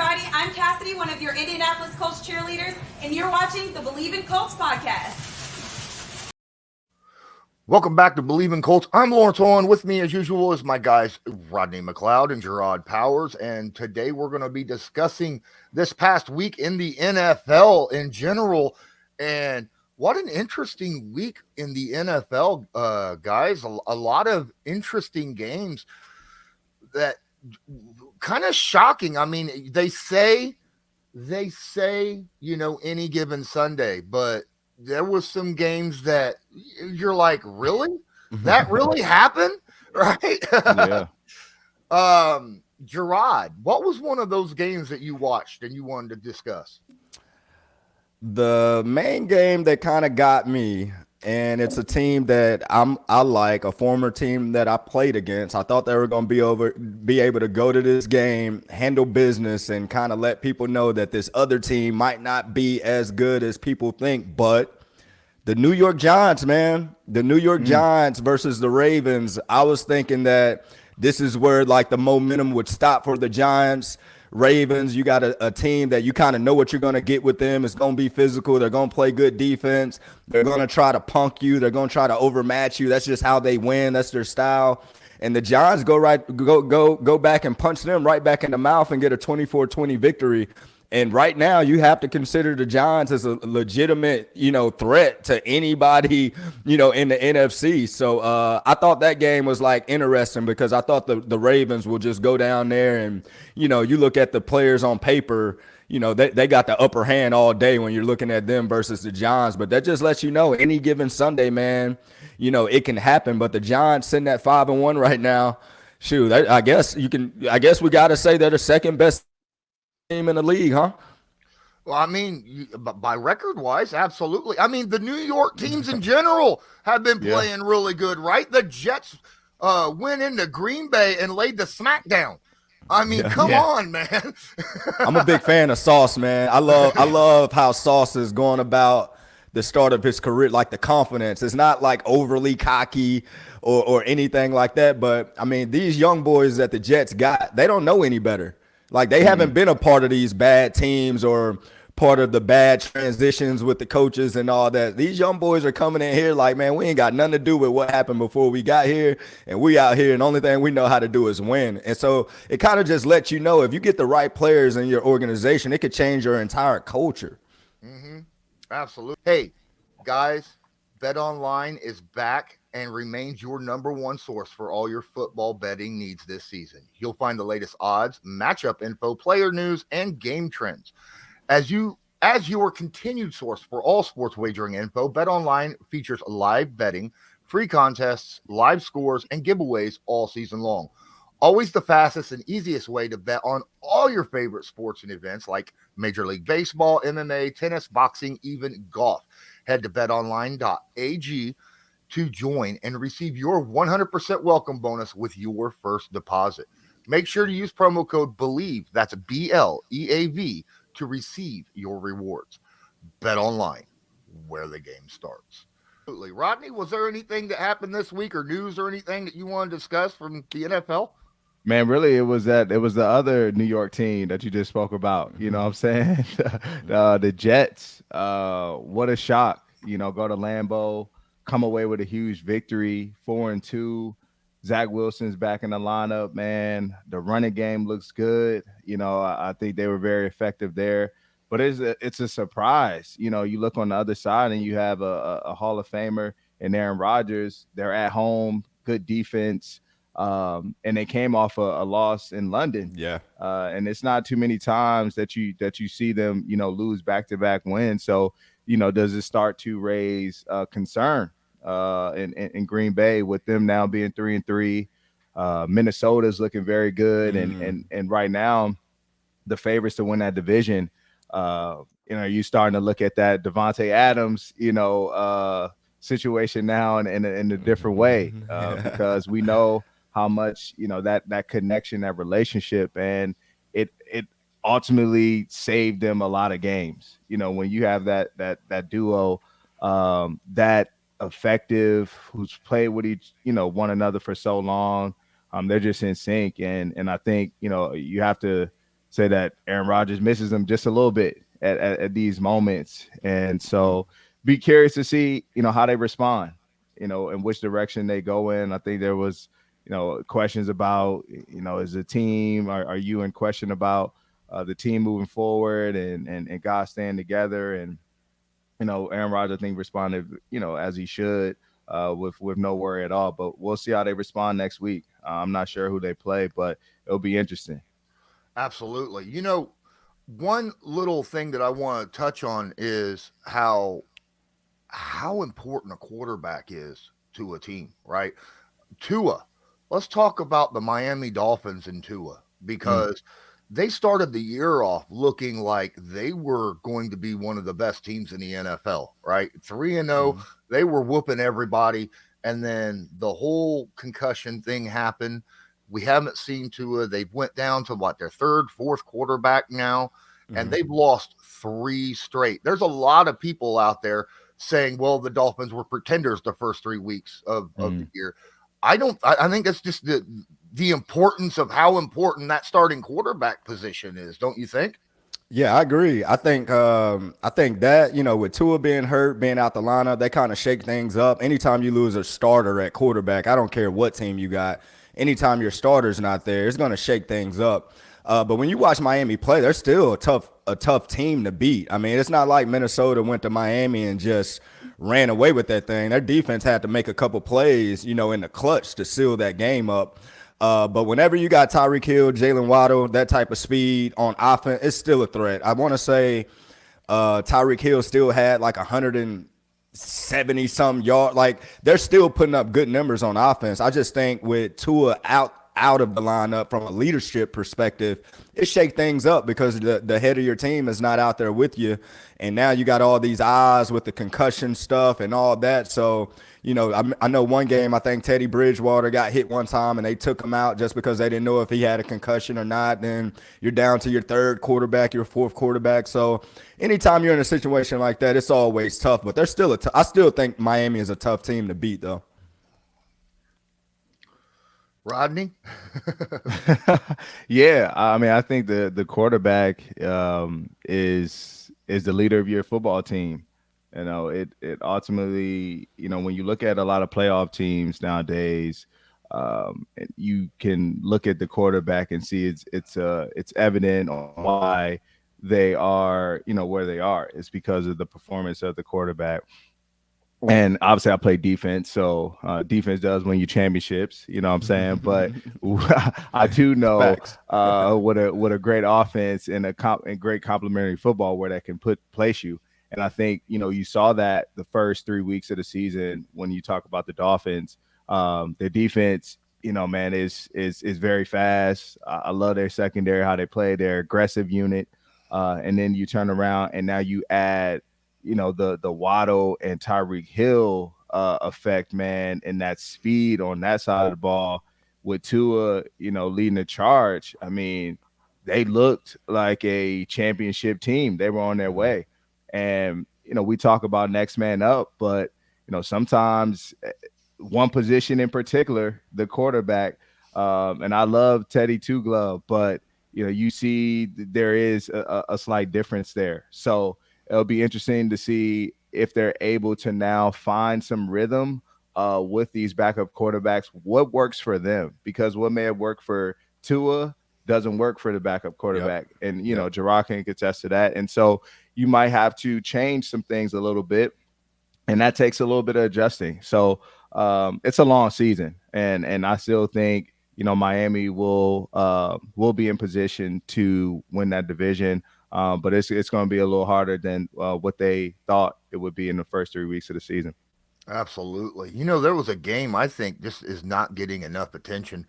everybody. I'm Cassidy, one of your Indianapolis Colts cheerleaders, and you're watching the Bleav in Colts podcast. Welcome back to Bleav in Colts. I'm Lawrence Owen. With me, as usual, is my guys Rodney McLeod and Jerraud Powers. And today we're going to be discussing this past week in the NFL in general. And what an interesting week in the NFL, guys. A lot of interesting games that kind of shocking. I mean, they say, any given Sunday, but there was some games that you're like, really? That really happened? Right? Yeah. Jerraud, what was one of those games that you watched and you wanted to discuss? The main game that kind of got me, and it's a team that I like, a former team that I played against. I thought they were going to be able to go to this game, handle business, and kind of let people know that this other team might not be as good as people think. But the New York Giants, man, the New York Giants versus the Ravens, I was thinking that this is where like the momentum would stop for the Giants. Ravens, you got a team that you kind of know what you're going to get with them. It's going to be physical. They're going to play good defense. They're going to try to punk you. They're going to try to overmatch you. That's just how they win. That's their style. And the Giants go back and punch them right back in the mouth and get a 24-20 victory. And right now, you have to consider the Giants as a legitimate, threat to anybody, in the NFC. So I thought that game was like interesting because I thought the Ravens will just go down there and, you look at the players on paper, they got the upper hand all day when you're looking at them versus the Giants. But that just lets you know any given Sunday, man, it can happen. But the Giants sitting at 5-1 right now. Shoot, I guess we got to say they're the second best team in the league, huh? Well, I mean, by record-wise, absolutely. I mean, the New York teams in general have been playing really good, right? The Jets went into Green Bay and laid the smackdown. I mean, come on, man. I'm a big fan of Sauce, man. I love how Sauce is going about the start of his career, like the confidence. It's not like overly cocky or anything like that. But, I mean, these young boys that the Jets got, they don't know any better. Like, they haven't been a part of these bad teams or part of the bad transitions with the coaches and all that. These young boys are coming in here like, man, we ain't got nothing to do with what happened before we got here, and we out here, and the only thing we know how to do is win. And so it kind of just lets you know if you get the right players in your organization, it could change your entire culture. Absolutely. Hey, guys, BetOnline is back and remains your number one source for all your football betting needs this season. You'll find the latest odds, matchup info, player news, and game trends. As your continued source for all sports wagering info, BetOnline features live betting, free contests, live scores, and giveaways all season long. Always the fastest and easiest way to bet on all your favorite sports and events like Major League Baseball, MMA, tennis, boxing, even golf. Head to betonline.ag to join and receive your 100% welcome bonus with your first deposit. Make sure to use promo code Bleav, that's BLEAV, to receive your rewards. Bet online, where the game starts. Absolutely. Rodney, was there anything that happened this week or news or anything that you want to discuss from the NFL? Man, really, it was the other New York team that you just spoke about. You know what I'm saying? The Jets. What a shock. Go to Lambeau, come away with a huge victory, 4-2. Zach Wilson's back in the lineup, man. The running game looks good. I think they were very effective there. But it's a surprise. You look on the other side and you have a Hall of Famer in Aaron Rodgers. They're at home, good defense. And they came off a loss in London. Yeah. And it's not too many times that you see them, lose back-to-back wins. So, does it start to raise concern in Green Bay with them now being 3-3? Minnesota's looking very good. And right now, the favorites to win that division, you starting to look at that Devante Adams, situation now in a different way because we know how much, that connection, that relationship, and it ultimately saved them a lot of games. When you have that duo, that effective, who's played with one another for so long, they're just in sync. And I think, you have to say that Aaron Rodgers misses them just a little bit at these moments. And so be curious to see, how they respond, in which direction they go in. I think there was, questions about, as a team, are you in question about the team moving forward and guys staying together? And, Aaron Rodgers, I think, responded, as he should, with no worry at all. But we'll see how they respond next week. I'm not sure who they play, but it'll be interesting. Absolutely. One little thing that I want to touch on is how important a quarterback is to a team, right? Tua. Let's talk about the Miami Dolphins and Tua, because they started the year off looking like they were going to be one of the best teams in the NFL, right? 3-0, they were whooping everybody, and then the whole concussion thing happened. We haven't seen Tua. They went down to their third, fourth quarterback now, and they've lost 3 straight. There's a lot of people out there saying, well, the Dolphins were pretenders the first 3 weeks of the year. I think that's just the importance of how important that starting quarterback position is. Don't you think? Yeah, I agree. I think that, with Tua being hurt, being out the lineup, they kind of shake things up. Anytime you lose a starter at quarterback, I don't care what team you got, anytime your starter's not there, it's going to shake things up. But when you watch Miami play, they're still a tough team to beat. I mean, it's not like Minnesota went to Miami and just ran away with that thing. Their defense had to make a couple plays, in the clutch to seal that game up. But whenever you got Tyreek Hill, Jalen Waddle, that type of speed on offense, it's still a threat. I want to say Tyreek Hill still had 170-some yards. They're still putting up good numbers on offense. I just think with Tua out of the lineup from a leadership perspective, it shake things up because the head of your team is not out there with you. And now you got all these eyes with the concussion stuff and all that. So, I know one game, I think Teddy Bridgewater got hit one time and they took him out just because they didn't know if he had a concussion or not. Then you're down to your third quarterback, your fourth quarterback. So anytime you're in a situation like that, it's always tough. But they're still I still think Miami is a tough team to beat, though. Rodney? Yeah, I mean, I think the quarterback is the leader of your football team. It ultimately, when you look at a lot of playoff teams nowadays, you can look at the quarterback and see it's evident on why they are, where they are. It's because of the performance of the quarterback. And obviously I play defense, so defense does win you championships, you know what I'm saying? But I do know what a great offense and and great complementary football where that can place you. And I think, you saw that the first 3 weeks of the season when you talk about the Dolphins. Their defense, man, is very fast. I love their secondary, how they play, their aggressive unit. And then you turn around and now you add the Waddle and Tyreek Hill effect, man, and that speed on that side of the ball with Tua, leading the charge. I mean, they looked like a championship team. They were on their way. And, we talk about next man up, but, sometimes one position in particular, the quarterback, and I love Teddy Two Glove, but, you see there is a slight difference there. So, it'll be interesting to see if they're able to now find some rhythm with these backup quarterbacks, what works for them, because what may have worked for Tua doesn't work for the backup quarterback. Yep. And, Jerraud can attest to that. And so you might have to change some things a little bit, and that takes a little bit of adjusting. So it's a long season, and I still think, Miami will be in position to win that division. But it's going to be a little harder than what they thought it would be in the first 3 weeks of the season. Absolutely. There was a game I think just is not getting enough attention.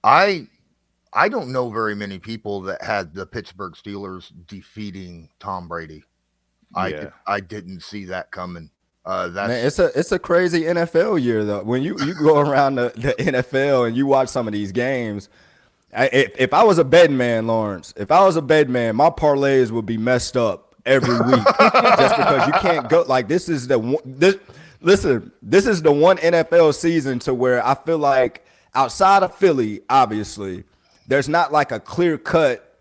I don't know very many people that had the Pittsburgh Steelers defeating Tom Brady. Yeah. I didn't see that coming. Man, it's a crazy NFL year though. When you go around the NFL and you watch some of these games. If I was a betting man, Lawrence, my parlays would be messed up every week just because you can't go. This is the one NFL season to where I feel like outside of Philly, obviously, there's not like a clear cut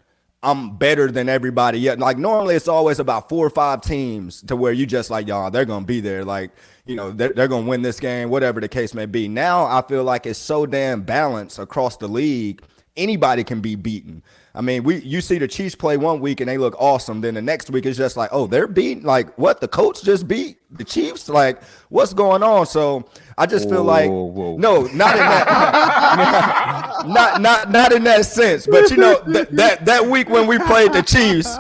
I'm better than everybody yet. Like normally it's always about 4 or 5 teams to where you just like, y'all, they're going to be there. Like, they're going to win this game, whatever the case may be. Now I feel like it's so damn balanced across the league. Anybody can be beaten. I mean, you see the Chiefs play one week and they look awesome. Then the next week it's just like, oh, they're beaten. Like what? The Colts just beat the Chiefs? Like what's going on? So I just feel like, no, not in that, not in that sense. But that week when we played the Chiefs,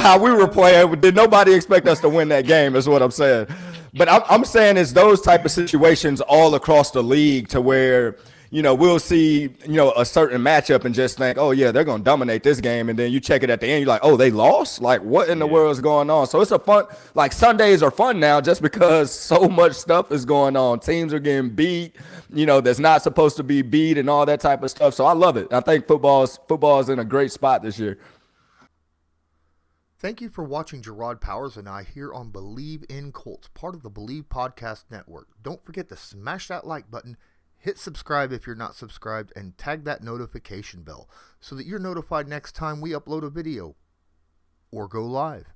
how we were playing. Did nobody expect us to win that game? Is what I'm saying. But I'm saying it's those type of situations all across the league to where. We'll see, a certain matchup and just think, oh, yeah, they're going to dominate this game. And then you check it at the end. You're like, oh, they lost? Like, what in the world is going on? So it's a fun – like Sundays are fun now just because so much stuff is going on. Teams are getting beat, that's not supposed to be beat and all that type of stuff. So I love it. I think football is in a great spot this year. Thank you for watching Jerraud Powers and I here on Bleav in Colts, part of the Bleav Podcast Network. Don't forget to smash that like button. Hit subscribe if you're not subscribed, and tag that notification bell so that you're notified next time we upload a video or go live.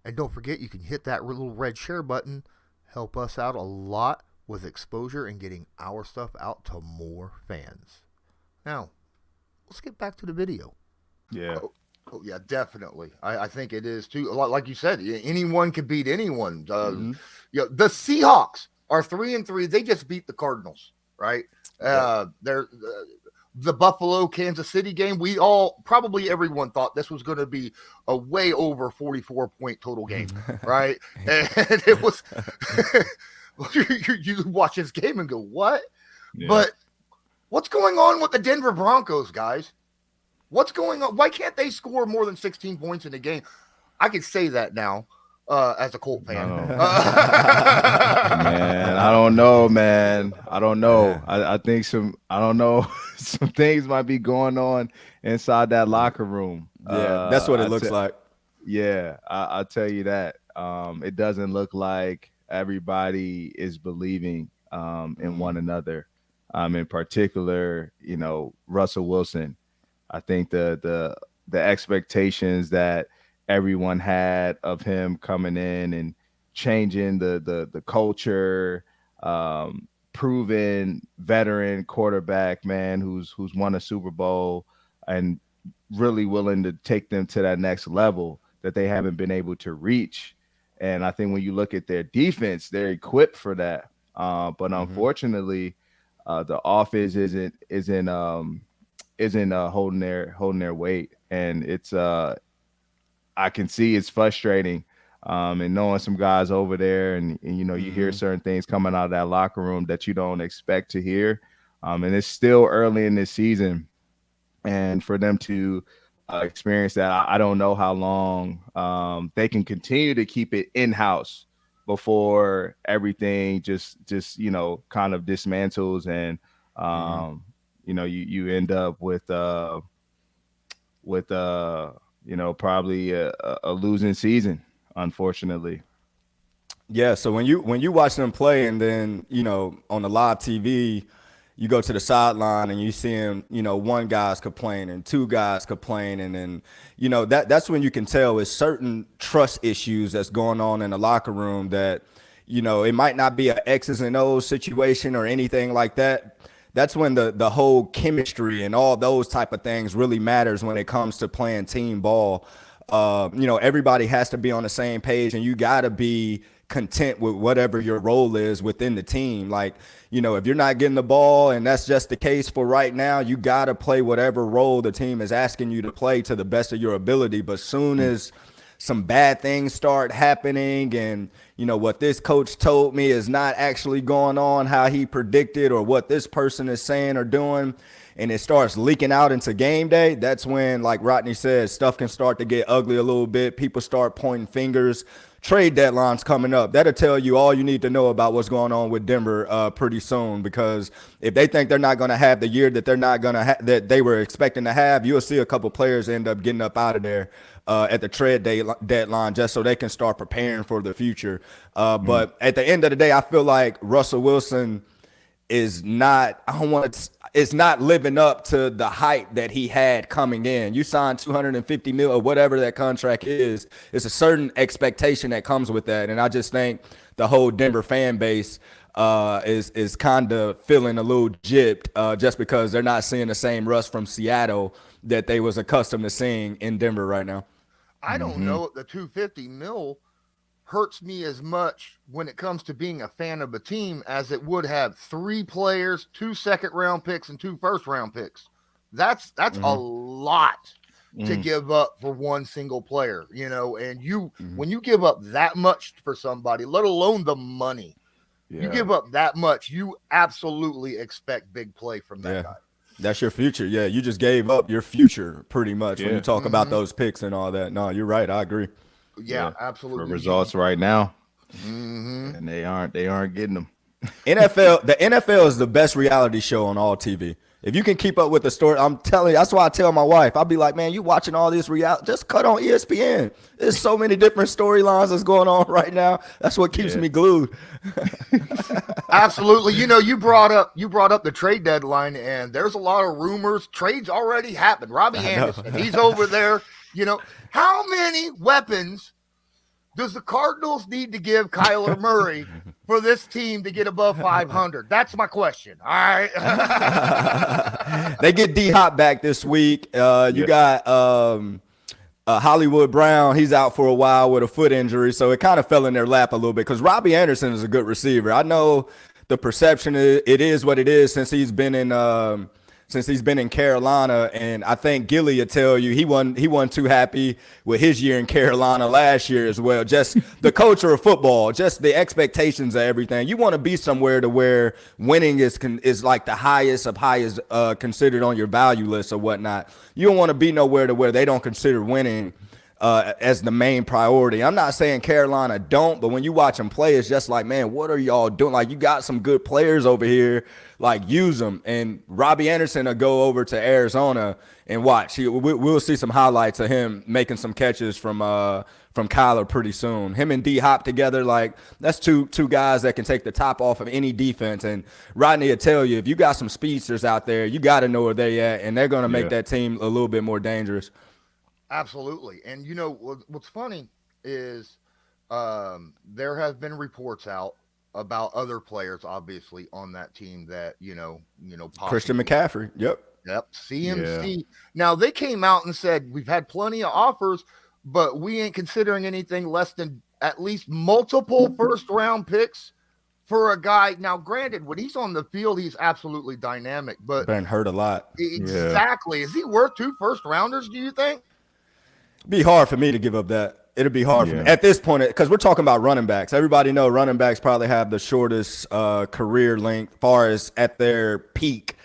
And don't forget, you can hit that little red share button. Help us out a lot with exposure and getting our stuff out to more fans. Now, let's get back to the video. Yeah. Oh yeah, definitely. I think it is too. Like you said, anyone can beat anyone. The Seahawks are 3-3. They just beat the Cardinals. Right. They're the Buffalo Kansas City game. Probably everyone thought this was going to be a way over 44-point total game. Right. And it was, you watch this game and go, what? Yeah. But what's going on with the Denver Broncos, guys? What's going on? Why can't they score more than 16 points in a game? I could say that now. As a Colt fan. Man, I don't know, man. I don't know. I think some things might be going on inside that locker room. Yeah, that's what it looks like. Yeah, I'll tell you that. It doesn't look like everybody is believing in one another. In particular, Russell Wilson. I think the expectations that everyone had of him coming in and changing the culture, proven veteran quarterback, man, who's won a Super Bowl and really willing to take them to that next level that they haven't been able to reach. And I think when you look at their defense, they're equipped for that. But unfortunately, the offense isn't holding their weight, and it's I can see it's frustrating, and knowing some guys over there, and you hear certain things coming out of that locker room that you don't expect to hear, and it's still early in this season, and for them to experience that, I don't know how long they can continue to keep it in-house before everything just kind of dismantles, and you end up with probably a losing season, unfortunately. Yeah. So when you watch them play, and then on the live TV, you go to the sideline and you see him. One guy's complaining, 2 guys complaining, and that's when you can tell it's certain trust issues that's going on in the locker room. That it might not be an X's and O's situation or anything like that. That's when the whole chemistry and all those type of things really matters when it comes to playing team ball. Everybody has to be on the same page, and you got to be content with whatever your role is within the team. Like, if you're not getting the ball, and that's just the case for right now, you got to play whatever role the team is asking you to play to the best of your ability. But soon as some bad things start happening, and what this coach told me is not actually going on how he predicted, or what this person is saying or doing, and it starts leaking out into game day, that's when, like Rodney said, stuff can start to get ugly a little bit. People start pointing fingers. Trade deadline's coming up. That'll tell you all you need to know about what's going on with Denver pretty soon, because if they think they're not going to have the year that they're not going to that they were expecting to have, you'll see a couple players end up getting up out of there at the trade deadline, just so they can start preparing for the future. But at the end of the day, I feel like Russell Wilson is not, it's not living up to the hype that he had coming in. You signed 250 mil or whatever that contract is. It's a certain expectation that comes with that. And I just think the whole Denver fan base is kind of feeling a little gypped just because they're not seeing the same rust from Seattle that they was accustomed to seeing in Denver right now. I don't know if the 250 mil hurts me as much when it comes to being a fan of a team as it would have 3 players, 2 second-round picks, and 2 first-round picks. That's a lot to give up for one single player, and when you give up that much for somebody, let alone the money, you give up that much, you absolutely expect big play from that guy. That's your future. Yeah, you just gave up your future pretty much when you talk about those picks and all that. No, you're right. I agree. Yeah, absolutely. For results right now, and they aren't getting them. The NFL is the best reality show on all TV. If you can keep up with the story, I'm telling you, that's why I tell my wife, I'll be like, man, you watching all this reality, just cut on ESPN. There's so many different storylines that's going on right now. That's what keeps me glued. Absolutely. You brought up the trade deadline, and there's a lot of rumors. Trades already happened. Robbie Anderson, he's over there. How many weapons does the Cardinals need to give Kyler Murray for this team to get above 500? That's my question. All right. They get D-Hop back this week. You got Hollywood Brown. He's out for a while with a foot injury, so it kind of fell in their lap a little bit because Robbie Anderson is a good receiver. I know the perception it is what it is since he's been in Carolina, and I think Gilly will tell you he wasn't too happy with his year in Carolina last year as well. Just the culture of football, just the expectations of everything. You want to be somewhere to where winning is like the highest of highest considered on your value list or whatnot. You don't want to be nowhere to where they don't consider winning as the main priority. I'm not saying Carolina don't, but when you watch them play, it's just like, man, what are y'all doing? Like, you got some good players over here, like, use them. And Robbie Anderson will go over to Arizona and watch. We'll see some highlights of him making some catches from Kyler pretty soon. Him and D-Hop together, like, that's two guys that can take the top off of any defense. And Rodney will tell you, if you got some speedsters out there, you got to know where they're at, and they're going to make that team a little bit more dangerous. Absolutely. And what's funny is there have been reports out about other players, obviously, on that team that, possibly. Christian McCaffrey. Yep. CMC. Yeah. Now, they came out and said, we've had plenty of offers, but we ain't considering anything less than at least multiple first-round picks for a guy. Now, granted, when he's on the field, he's absolutely dynamic. But been hurt a lot. Exactly. Is he worth 2 first-rounders, do you think? Be hard for me to give up that. It'll be hard for me at this point because we're talking about running backs. Everybody know running backs probably have the shortest career length far as at their peak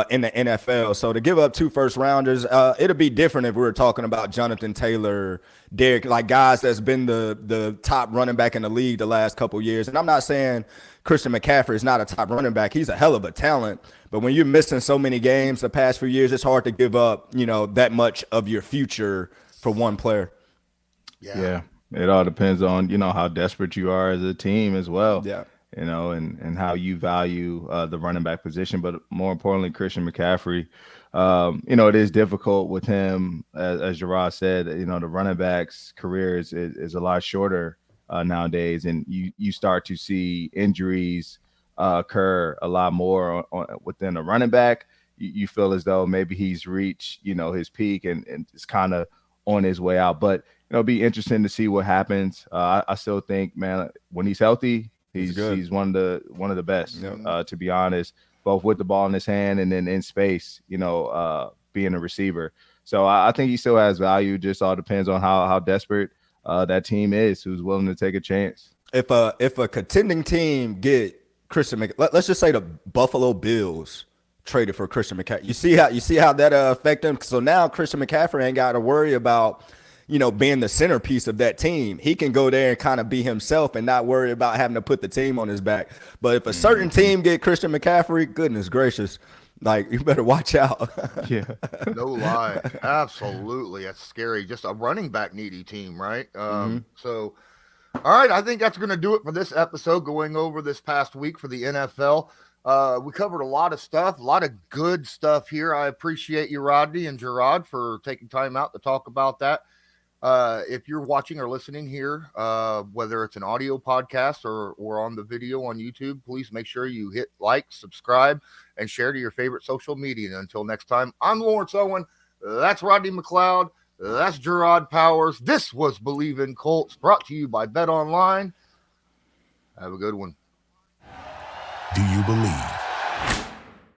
in the NFL. So to give up 2 first-rounders, it'll be different if we were talking about Jonathan Taylor, Derek, like guys that's been the top running back in the league the last couple years. And I'm not saying Christian McCaffrey is not a top running back. He's a hell of a talent. But when you're missing so many games the past few years, it's hard to give up, that much of your future for one player. Yeah. It all depends on, how desperate you are as a team as well. Yeah. And how you value the running back position. But more importantly, Christian McCaffrey, it is difficult with him. As Jerraud said, the running back's career is a lot shorter nowadays. And you start to see injuries occur a lot more within a running back. You feel as though maybe he's reached, his peak and it's kind of on his way out. But it'll be interesting to see what happens. I still think, man, when he's healthy, he's one of the best. To be honest, both with the ball in his hand and then in space, being a receiver. So I think he still has value. Just all depends on how desperate that team is, who's willing to take a chance. If a contending team get Christian let's just say the Buffalo Bills traded for Christian McCaffrey. You see how that affect him. So now Christian McCaffrey ain't got to worry about being the centerpiece of that team. He can go there and kind of be himself and not worry about having to put the team on his back. But if a certain team get Christian McCaffrey, goodness gracious, like, you better watch out. Yeah, no lie, absolutely. That's scary. Just a running back needy team, right? So. All right, I think that's going to do it for this episode, going over this past week for the NFL. We covered a lot of stuff, a lot of good stuff here. I appreciate you, Rodney and Jerraud, for taking time out to talk about that. If you're watching or listening here, whether it's an audio podcast or on the video on YouTube, please make sure you hit like, subscribe, and share to your favorite social media. And until next time, I'm Lawrence Owen. That's Rodney McLeod. That's Jerraud Powers. This was Bleav in Colts, brought to you by Bet Online. Have a good one. Do you believe?